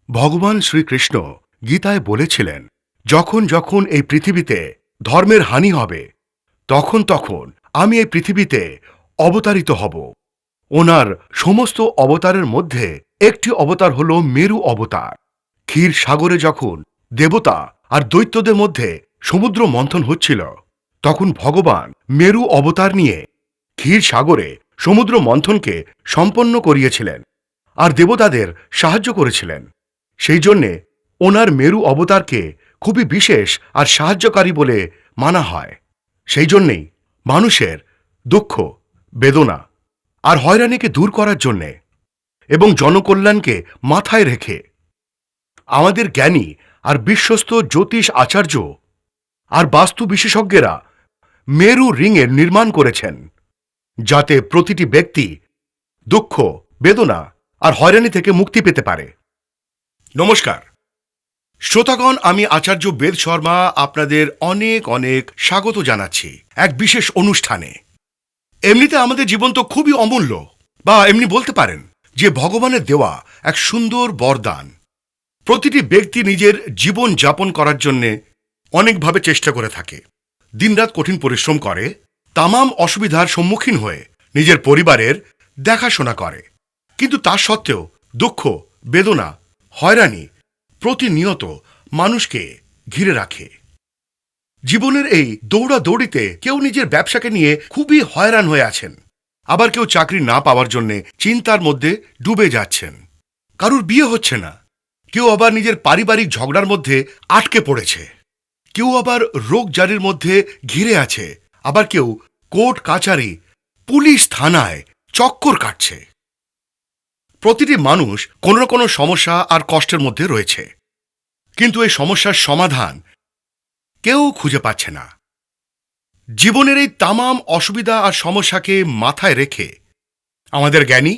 ভগবান শ্রীকৃষ্ণ গীতায় বলেছিলেন, যখন যখন এই পৃথিবীতে ধর্মের হানি হবে তখন তখন আমি এই পৃথিবীতে অবতারিত হব। ওনার সমস্ত অবতারের মধ্যে একটি অবতার হল মেরু অবতার। ক্ষীর সাগরে যখন দেবতা আর দৈত্যদের মধ্যে সমুদ্র মন্থন হচ্ছিল, তখন ভগবান মেরু অবতার নিয়ে ক্ষীর সাগরে সমুদ্র মন্থনকে সম্পন্ন করিয়েছিলেন আর দেবতাদের সাহায্য করেছিলেন। সেই জন্যে ওনার মেরু অবতারকে খুবই বিশেষ আর সাহায্যকারী বলে মানা হয়। সেই জন্যেই মানুষের দুঃখ, বেদনা আর হয়রানিকে দূর করার জন্যে এবং জনকল্যাণকে মাথায় রেখে আমাদের জ্ঞানী আর বিশ্বস্ত জ্যোতিষ আচার্য আর বাস্তু বিশেষজ্ঞেরা মেরু রিংয়ের নির্মাণ করেছেন, যাতে প্রতিটি ব্যক্তি দুঃখ, বেদনা আর হয়রানি থেকে মুক্তি পেতে পারে। নমস্কার শ্রোতাগণ, আমি আচার্য বেদ শর্মা আপনাদের অনেক অনেক স্বাগত জানাচ্ছি এক বিশেষ অনুষ্ঠানে। এমনিতে আমাদের জীবন তো খুবই অমূল্য, বা এমনি বলতে পারেন যে ভগবানের দেওয়া এক সুন্দর বরদান। প্রতিটি ব্যক্তি নিজের জীবন যাপন করার জন্যে অনেকভাবে চেষ্টা করে থাকে, দিনরাত কঠিন পরিশ্রম করে, তামাম অসুবিধার সম্মুখীন হয়ে নিজের পরিবারের দেখাশোনা করে, কিন্তু তা সত্ত্বেও দুঃখ, বেদনা, হয়রানি প্রতিনিয়ত মানুষকে ঘিরে রাখে। জীবনের এই দৌড়াদৌড়িতে কেউ নিজের ব্যবসাকে নিয়ে খুবই হয়রান হয়ে আছেন, আবার কেউ চাকরি না পাওয়ার জন্য চিন্তার মধ্যে ডুবে যাচ্ছেন। কারুর বিয়ে হচ্ছে না, কেউ আবার নিজের পারিবারিক ঝগড়ার মধ্যে আটকে পড়েছে, কেউ আবার রোগ জারির মধ্যে ঘিরে আছে, আবার কেউ কোর্ট কাচারি, পুলিশ থানায় চক্কর কাটছে। প্রতিটি মানুষ কোনো না কোনো সমস্যা আর কষ্টের মধ্যে রয়েছে, কিন্তু এই সমস্যার সমাধান কেউ খুঁজে পাচ্ছে না। জীবনের এই তামাম অসুবিধা আর সমস্যাকে মাথায় রেখে আমাদের জ্ঞানী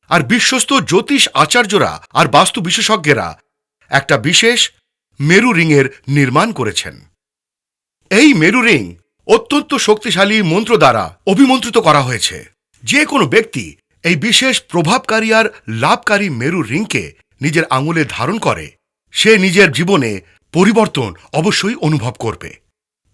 আর বিশ্বস্ত জ্যোতিষ আচার্যরা আর বাস্তু বিশেষজ্ঞেরা একটা বিশেষ মেরু রিংয়ের নির্মাণ করেছেন। এই মেরু রিং অত্যন্ত শক্তিশালী মন্ত্র দ্বারা অভিমন্ত্রিত করা হয়েছে। যে কোনো ব্যক্তি এই বিশেষ প্রভাবকারী আর লাভকারী মেরু রিংকে নিজের আঙুলে ধারণ করে, সে নিজের জীবনে পরিবর্তন অবশ্যই অনুভব করবে।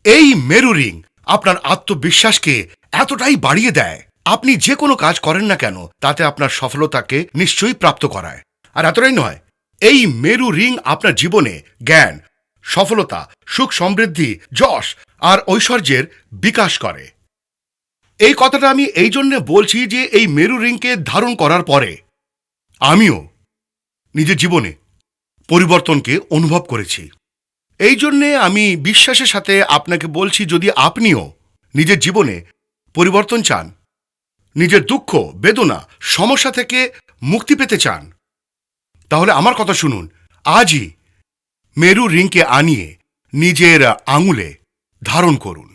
এই মেরু রিং আপনার আত্মবিশ্বাসকে এতটাই বাড়িয়ে দেয়, আপনি যে কোনো কাজ করেন না কেন তাতে আপনার সফলতাকে নিশ্চয়ই প্রাপ্ত করায়। আর এতটাই নয়, এই মেরু রিং আপনার জীবনে জ্ঞান, সফলতা, সুখ সমৃদ্ধি, যশ আর ঐশ্বর্যের বিকাশ করে। এই কথাটা আমি এই জন্য বলছি যে এই মেরু রিংকে ধারণ করার পরে আমিও নিজের জীবনে পরিবর্তনকে অনুভব করেছি। এই জন্যে আমি বিশ্বাসের সাথে আপনাকে বলছি, যদি আপনিও নিজের জীবনে পরিবর্তন চান, নিজের দুঃখ, বেদনা, সমস্যা থেকে মুক্তি পেতে চান, তাহলে আমার কথা শুনুন। আজই মেরু রিংকে আনিয়ে নিজের আঙুলে ধারণ করুন।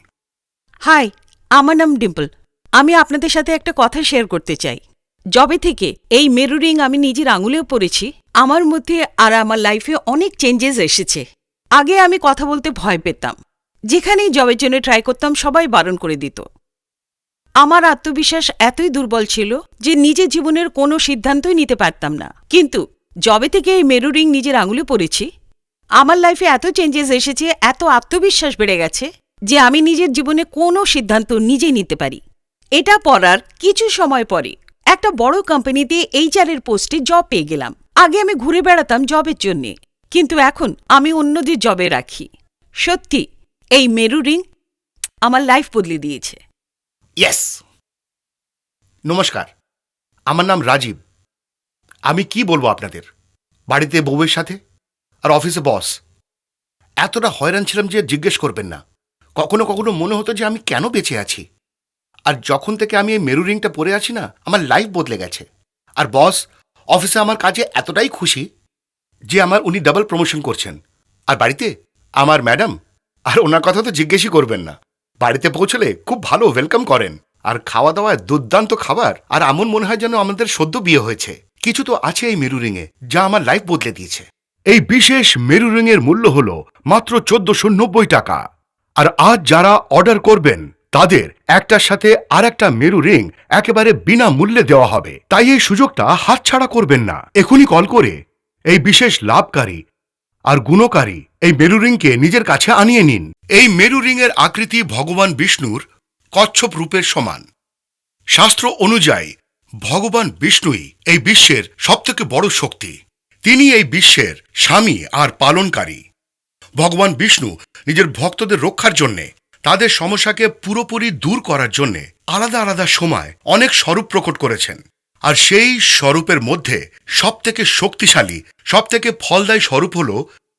হাই, আমার নাম ডিম্পল। আমি আপনাদের সাথে একটা কথা শেয়ার করতে চাই। যবে থেকে এই মেরু রিং আমি নিজের আঙুলেও পরেছি, আমার মধ্যে আর আমার লাইফে অনেক চেঞ্জেস এসেছে। আগে আমি কথা বলতে ভয় পেতাম, যেখানেই জবের জন্য ট্রাই করতাম সবাই বারণ করে দিত। আমার আত্মবিশ্বাস এতই দুর্বল ছিল যে নিজের জীবনের কোনো সিদ্ধান্তই নিতে পারতাম না। কিন্তু যবে থেকে এই মেরু রিং নিজের আঙুলে পরেছি, আমার লাইফে এত চেঞ্জেস এসেছে, এত আত্মবিশ্বাস বেড়ে গেছে যে আমি নিজের জীবনে কোনো সিদ্ধান্ত নিজেই নিতে পারি। এটা পরার কিছু সময় পরে একটা বড় কোম্পানিতে HR এর পোস্টে জব পেয়ে গেলাম। আগে আমি ঘুরে বেড়াতাম জবের জন্যে, কিন্তু এখন আমি অন্যদের জবে রাখি। সত্যি এই মেরু রিং আমার লাইফ বদলে দিয়েছে। ইয়েস। নমস্কার, আমার নাম রাজীব। আমি কি বলবো আপনাদের, বাড়িতে বউয়ের সাথে আর অফিসে বস, এতটা হয়রান ছিলাম যে জিজ্ঞেস করবেন না। কখনো কখনো মনে হতো যে আমি কেন বেঁচে আছি। আর যখন থেকে আমি এই মেরু রিংটা পরে আছি না, আমার লাইফ বদলে গেছে। আর বস অফিসে আমার কাজে এতটাই খুশি যে উনি ডাবল প্রমোশন করছেন। আর বাড়িতে আমার ম্যাডাম, আর ওনার কথা তো জিজ্ঞেসই করবেন না, বাড়িতে পৌঁছলে খুব ভালো ওয়েলকাম করেন, আর খাওয়া দাওয়ায় দুর্দান্ত খাবার। আর এমন মনে হয় যেন আমাদের সদ্য বিয়ে হয়েছে। কিছু তো আছে এই মেরু রিংয়ে যা আমার লাইফ বদলে দিয়েছে। এই বিশেষ মেরু রিংয়ের মূল্য হল মাত্র 1490 টাকা। আর আজ যারা অর্ডার করবেন তাদের একটার সাথে আর একটা মেরু রিং একেবারে বিনা মূল্যে দেওয়া হবে। তাই এই সুযোগটা হাতছাড়া করবেন না। এখনই কল করে এই বিশেষ লাভকারী আর গুণকারী এই মেরু রিংকে নিজের কাছে আনিয়ে নিন। এই মেরু রিংয়ের আকৃতি ভগবান বিষ্ণুর কচ্ছপ রূপের সমান। শাস্ত্র অনুযায়ী ভগবান বিষ্ণুই এই বিশ্বের সবথেকে বড় শক্তি। তিনি এই বিশ্বের স্বামী আর পালনকারী। ভগবান বিষ্ণু নিজের ভক্তদের রক্ষার জন্যে, তাদের সমস্যাকে পুরোপুরি দূর করার জন্যে আলাদা আলাদা সময় অনেক স্বরূপ প্রকট করেছেন। আর সেই স্বরূপের মধ্যে সবথেকে শক্তিশালী, সবথেকে ফলদায়ী স্বরূপ হল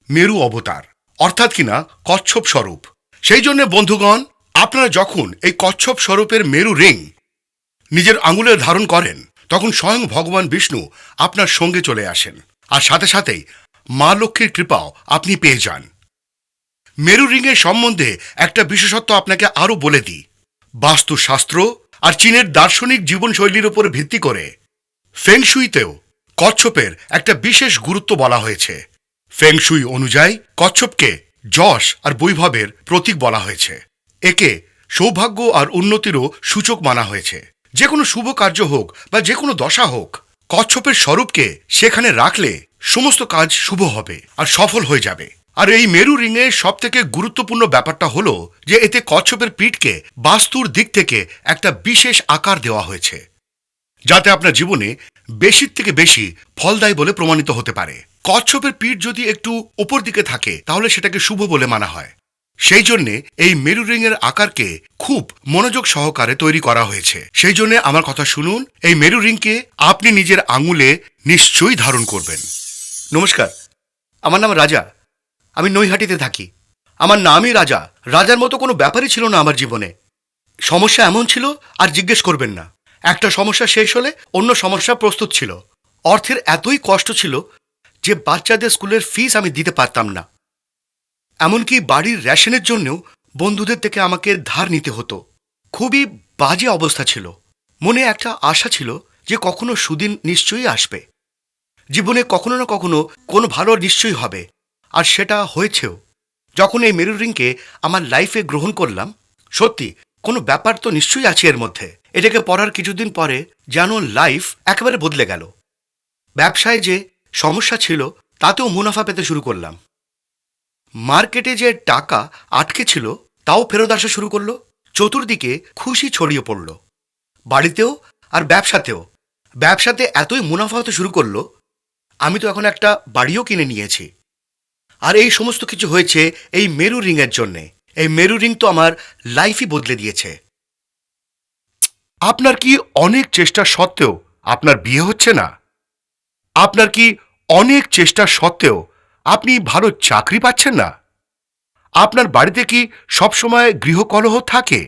মেরু অবতার, অর্থাৎ কিনা কচ্ছপ স্বরূপ। সেই জন্য বন্ধুগণ, আপনারা যখন এই কচ্ছপ স্বরূপের মেরু রিং নিজের আঙুলে ধারণ করেন, তখন স্বয়ং ভগবান বিষ্ণু আপনার সঙ্গে চলে আসেন, আর সাথে সাথেই মা লক্ষ্মীর কৃপাও আপনি পেয়ে যান। মেরু রিংয়ের সম্বন্ধে একটা বিশেষত্ব আপনাকে আরও বলে দিই। বাস্তুশাস্ত্র আর চীনের দার্শনিক জীবনশৈলীর উপর ভিত্তি করে ফেংশুইতেও কচ্ছপের একটা বিশেষ গুরুত্ব বলা হয়েছে। ফেংশুই অনুযায়ী কচ্ছপকে যশ আর বৈভবের প্রতীক বলা হয়েছে। একে সৌভাগ্য আর উন্নতিরও সূচক মানা হয়েছে। যে কোনো শুভ কার্য হোক বা যে কোনো দশা হোক, কচ্ছপের স্বরূপকে সেখানে রাখলে সমস্ত কাজ শুভ হবে আর সফল হয়ে যাবে। আর এই মেরু রিংয়ের সবথেকে গুরুত্বপূর্ণ ব্যাপারটা হলো যে এতে কচ্ছপের পিঠকে বাস্তুর দিক থেকে একটা বিশেষ আকার দেওয়া হয়েছে, যাতে আপনার জীবনে বেশির থেকে বেশি ফলদায়ী বলে প্রমাণিত হতে পারে। কচ্ছপের পিঠ যদি একটু উপর দিকে থাকে, তাহলে সেটাকে শুভ বলে মানা হয়। সেই জন্যে এই মেরু রিংয়ের আকারকে খুব মনোযোগ সহকারে তৈরি করা হয়েছে। সেই জন্য আমার কথা শুনুন, এই মেরু রিংকে আপনি নিজের আঙুলে নিশ্চয়ই ধারণ করবেন। নমস্কার, আমার নাম রাজা। আমি নৈহাটিতে থাকি। আমার নামই রাজা। রাজার মতো কোনো ব্যাপারই ছিল না আমার জীবনে। সমস্যা এমন ছিল, আর জিজ্ঞেস করবেন না। একটা সমস্যা শেষ হলে অন্য সমস্যা প্রস্তুত ছিল। অর্থের এতই কষ্ট ছিল যে বাচ্চাদের স্কুলের ফিস আমি দিতে পারতাম না। এমনকি বাড়ির রেশনের জন্যও বন্ধুদের থেকে আমাকে ধার নিতে হতো। খুবই বাজে অবস্থা ছিল। মনে একটা আশা ছিল যে কখনো সুদিন নিশ্চয়ই আসবে, জীবনে কখনো না কখনো কোনো ভালো নিশ্চয়ই হবে। আর সেটা হয়েছেও। যখন এই মেরু রিংকে আমার লাইফে গ্রহণ করলাম, সত্যি কোনো ব্যাপার তো নিশ্চয়ই আছে এর মধ্যে। এটাকে পড়ার কিছুদিন পরে যেন লাইফ একেবারে বদলে গেল। ব্যবসায় যে সমস্যা ছিল তাতেও মুনাফা পেতে শুরু করলাম। মার্কেটে যে টাকা আটকে ছিল তাও ফেরত আসা শুরু করলো। চতুর্দিকে খুশি ছড়িয়ে পড়ল, বাড়িতেও আর ব্যবসাতেও। ব্যবসাতে এতই মুনাফা হতে শুরু করলো, আমি তো এখন একটা বাড়িও কিনে নিয়েছি। আর এই সমস্ত কিছু হয়েছে এই মেরু রিংয়ের জন্যে। এই মেরু রিং তো আমার লাইফই বদলে দিয়েছে। আপনার কি অনেক চেষ্টা সত্ত্বেও আপনার বিয়ে হচ্ছে না? আপনার কি অনেক চেষ্টা সত্ত্বেও আপনি ভালো চাকরি পাচ্ছেন না? আপনার বাড়িতে কি সবসময় গৃহকলহ থাকে?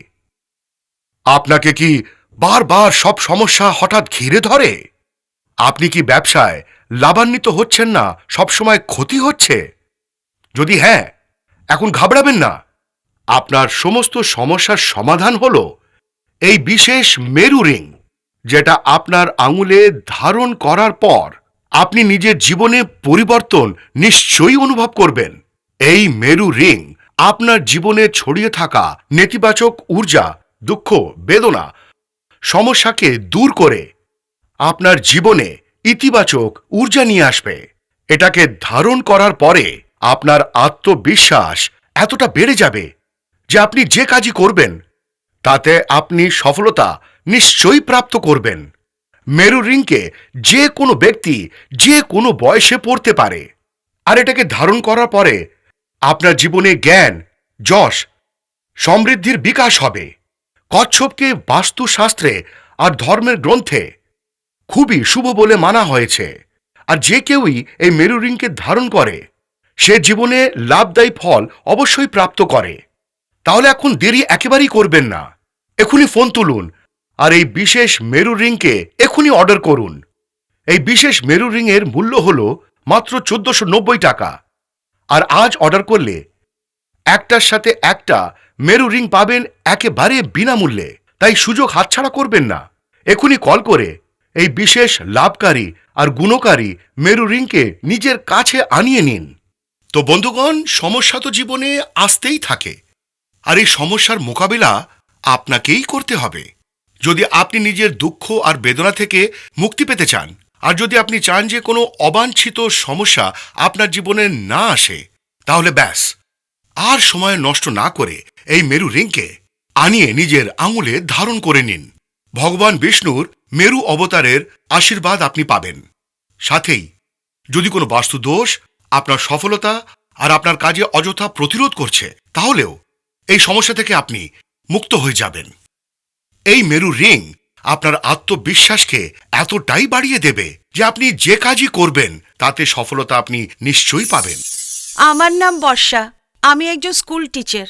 আপনাকে কি বারবার সব সমস্যা হঠাৎ ঘিরে ধরে? আপনি কি ব্যবসায় লাভান্বিত হচ্ছেন না, সবসময় ক্ষতি হচ্ছে? যদি হ্যাঁ, এখন ঘাবড়াবেন না। আপনার সমস্ত সমস্যার সমাধান হলো এই বিশেষ মেরু রিং, যেটা আপনার আঙুলে ধারণ করার পর আপনি নিজের জীবনে পরিবর্তন নিশ্চয়ই অনুভব করবেন। এই মেরু রিং আপনার জীবনে ছড়িয়ে থাকা নেতিবাচক ঊর্জা, দুঃখ, বেদনা, সমস্যাকে দূর করে আপনার জীবনে ইতিবাচক ঊর্জা নিয়ে আসবে। এটাকে ধারণ করার পরে আপনার আত্মবিশ্বাস এতটা বেড়ে যাবে যে আপনি যে কাজই করবেন তাতে আপনি সফলতা নিশ্চয়ই প্রাপ্ত করবেন। মেরু রিংকে যে কোনো ব্যক্তি যে কোনো বয়সে পড়তে পারে। আর এটাকে ধারণ করার পরে আপনার জীবনে জ্ঞান, যশ, সমৃদ্ধির বিকাশ হবে। কচ্ছপকে বাস্তুশাস্ত্রে আর ধর্মের গ্রন্থে খুবই শুভ বলে মানা হয়েছে। আর যে কেউই এই মেরু রিংকে ধারণ করে সে জীবনে লাভদায়ী ফল অবশ্যই প্রাপ্ত করে। তাহলে এখন দেরি একেবারেই করবেন না। এখনই ফোন তুলুন আর এই বিশেষ মেরু রিংকে এখনই অর্ডার করুন। এই বিশেষ মেরু রিংয়ের মূল্য হল মাত্র 1490 টাকা। আর আজ অর্ডার করলে একটার সাথে একটা মেরু রিং পাবেন একেবারে বিনামূল্যে। তাই সুযোগ হাতছাড়া করবেন না। এখনই কল করে এই বিশেষ লাভকারী আর গুণকারী মেরু রিংকে নিজের কাছে আনিয়ে নিন। তো বন্ধুগণ, সমস্যা তো জীবনে আসতেই থাকে, আর এই সমস্যার মোকাবিলা আপনাকেই করতে হবে। যদি আপনি নিজের দুঃখ আর বেদনা থেকে মুক্তি পেতে চান আর যদি আপনি চান যে কোনো অবাঞ্ছিত সমস্যা আপনার জীবনে না আসে, তাহলে ব্যাস, আর সময় নষ্ট না করে এই মেরু রিংকে আনিয়ে নিজের আঙুলে ধারণ করে নিন। ভগবান বিষ্ণুর মেরু অবতারের আশীর্বাদ আপনি পাবেন। সাথেই যদি কোনো বাস্তু দোষ আপনার সফলতা আর আপনার কাজে অযথা প্রতিরোধ করছে, তাহলেও এই সমস্যা থেকে আপনি মুক্ত হয়ে যাবেন। এই মেরু রিং আপনার আত্মবিশ্বাসকে এতটাই বাড়িয়ে দেবে যে আপনি যে কাজই করবেন তাতে সফলতা আপনি নিশ্চয়ই পাবেন। আমার নাম বর্ষা। আমি একজন স্কুল টিচার।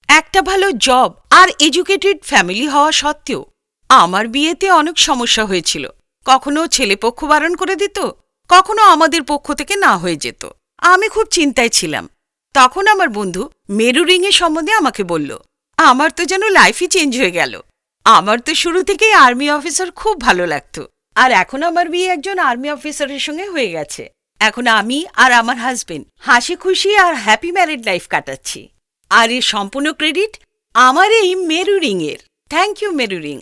একটা ভালো জব আর এডুকেটেড ফ্যামিলি হওয়া সত্ত্বেও আমার বিয়েতে অনেক সমস্যা হয়েছিল। কখনো ছেলেপক্ষ বারণ করে দিত, কখনো আমাদের পক্ষ থেকে না হয়ে যেত। আমি খুব চিন্তায় ছিলাম। তখন আমার বন্ধু মেরু রিংয়ের সম্বন্ধে আমাকে বলল। আমার তো যেন লাইফই চেঞ্জ হয়ে গেল। আমার তো শুরু থেকেই আর্মি অফিসার খুব ভালো লাগতো, আর এখন আমার বিয়ে একজন আর্মি অফিসারের সঙ্গে হয়ে গেছে। এখন আমি আর আমার হাজবেন্ড হাসি খুশি আর হ্যাপি ম্যারিড লাইফ কাটাচ্ছি। আর এর সম্পূর্ণ ক্রেডিট আমার এই মেরু রিংয়ের। থ্যাংক ইউ মেরু রিং।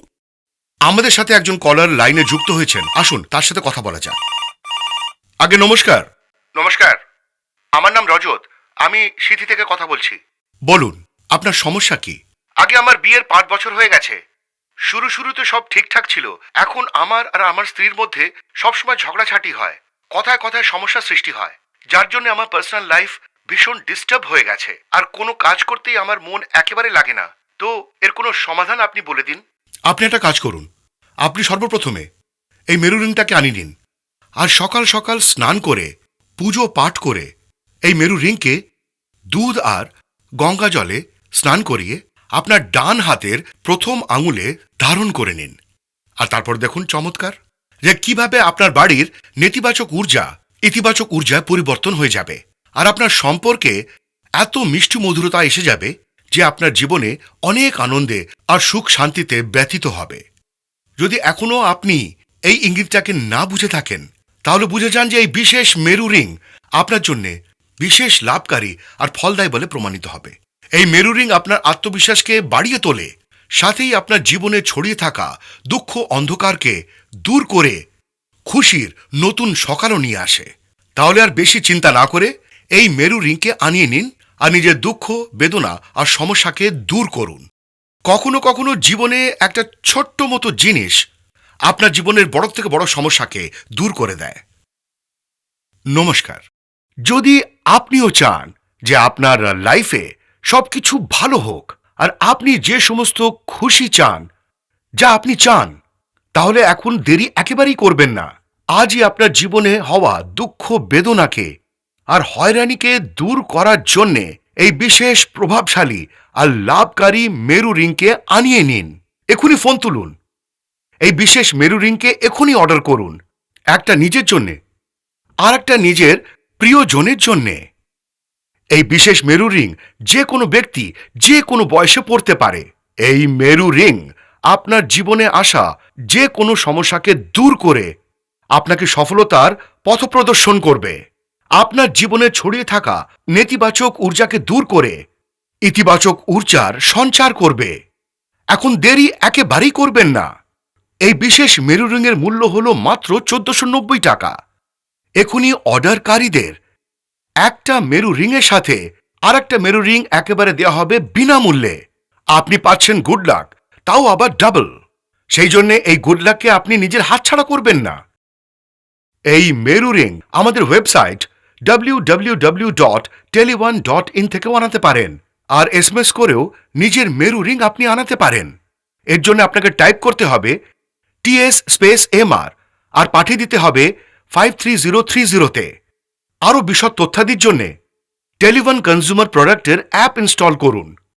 আমাদের সাথে একজন কলার লাইনে যুক্ত হয়েছেন, আসুন তার সাথে কথা বলা যাক। আগে নমস্কার। নমস্কার, আমার নাম রজত। আমি সিথি থেকে কথা বলছি। বলুন, আপনার সমস্যা কি? আগে আমার বিয়ের 5 বছর হয়ে গেছে। শুরুতে সব ঠিকঠাক ছিল। এখন আমার আর আমার স্ত্রীর মধ্যে সবসময় ঝগড়াঝাটি হয়, কথায় কথায় সমস্যা সৃষ্টি হয়, যার জন্য আমার পার্সোনাল লাইফ ভীষণ ডিস্টার্ব হয়ে গেছে। আর কোনো কাজ করতেই আমার মন একেবারে লাগে না। তো এর কোনো সমাধান আপনি বলে দিন। আপনি একটা কাজ করুন, আপনি সর্বপ্রথমে এই মেরু রিংটাকে আনিয়ে নিন, আর সকাল সকাল স্নান করে পুজো পাঠ করে এই মেরু রিংকে দুধ আর গঙ্গা জলে স্নান করিয়ে আপনার ডান হাতের প্রথম আঙুলে ধারণ করে নিন। আর তারপর দেখুন চমৎকার যে কিভাবে আপনার বাড়ির নেতিবাচক ঊর্জা ইতিবাচক ঊর্জায় পরিবর্তন হয়ে যাবে, আর আপনার সম্পর্কে এত মিষ্টি মধুরতা এসে যাবে যে আপনার জীবনে অনেক আনন্দে আর সুখ শান্তিতে ব্যতীত হবে। যদি এখনো আপনি এই ইঙ্গিতটাকে না বুঝে থাকেন, তাহলে বুঝে যান যে এই বিশেষ মেরু রিং আপনার জন্য বিশেষ লাভকারী আর ফলদায়ী বলে প্রমাণিত হবে। এই মেরু রিং আপনার আত্মবিশ্বাসকে বাড়িয়ে তোলে, সাথেই আপনার জীবনে ছড়িয়ে থাকা দুঃখ অন্ধকারকে দূর করে খুশির নতুন সকালও নিয়ে আসে। তাহলে আর বেশি চিন্তা না করে এই মেরু রিংকে আনিয়ে নিন আর নিজের দুঃখ বেদনা আর সমস্যাকে দূর করুন। কখনো কখনো জীবনে একটা ছোট্ট মতো জিনিস আপনার জীবনের বড় থেকে বড় সমস্যাকে দূর করে দেয়। নমস্কার। যদি আপনিও চান যে আপনার লাইফে সবকিছু ভালো হোক আর আপনি যে সমস্ত খুশি চান, যা আপনি চান, তাহলে এখন দেরি একেবারেই করবেন না। আজই আপনার জীবনে হওয়া দুঃখ বেদনাকে আর হয়রানিকে দূর করার জন্যে এই বিশেষ প্রভাবশালী আর লাভকারী মেরু রিংকে আনিয়ে নিন। এখনই ফোন তুলুন, এই বিশেষ মেরু রিংকে এখনই অর্ডার করুন, একটা নিজের জন্যে আর একটা নিজের প্রিয়জনের জন্যে। এই বিশেষ মেরু রিং যে কোনো ব্যক্তি যে কোনো বয়সে পড়তে পারে। এই মেরু রিং আপনার জীবনে আসা যে কোনো সমস্যাকে দূর করে আপনাকে সফলতার পথপ্রদর্শন করবে, আপনার জীবনে ছড়িয়ে থাকা নেতিবাচক ঊর্জাকে দূর করে ইতিবাচক ঊর্জার সঞ্চার করবে। এখন দেরি একেবারেই করবেন না। এই বিশেষ মেরু রিংয়ের মূল্য হল মাত্র 1490 টাকা। এখনই অর্ডারকারীদের একটা মেরু রিংয়ের সাথে আর একটা মেরু রিং একেবারে দেওয়া হবে বিনামূল্যে। আপনি পাচ্ছেন গুড লাক, তাও আবার ডাবল। সেই জন্য এই গুড লাককে আপনি নিজের হাতছাড়া করবেন না। এই মেরু রিং আমাদের ওয়েবসাইট www.tele1.in থেকে আনাতে পারেন, আর SMS করেও নিজের মেরু রিং আপনি আনাতে পারেন। এর জন্য আপনাকে টাইপ করতে হবে TS_MR আর পাঠিয়ে দিতে হবে 53030-তে। আরও বিশদ তথ্যাদির জন্য টেলি1 কনজিউমার প্রোডাক্টের অ্যাপ ইনস্টল করুন।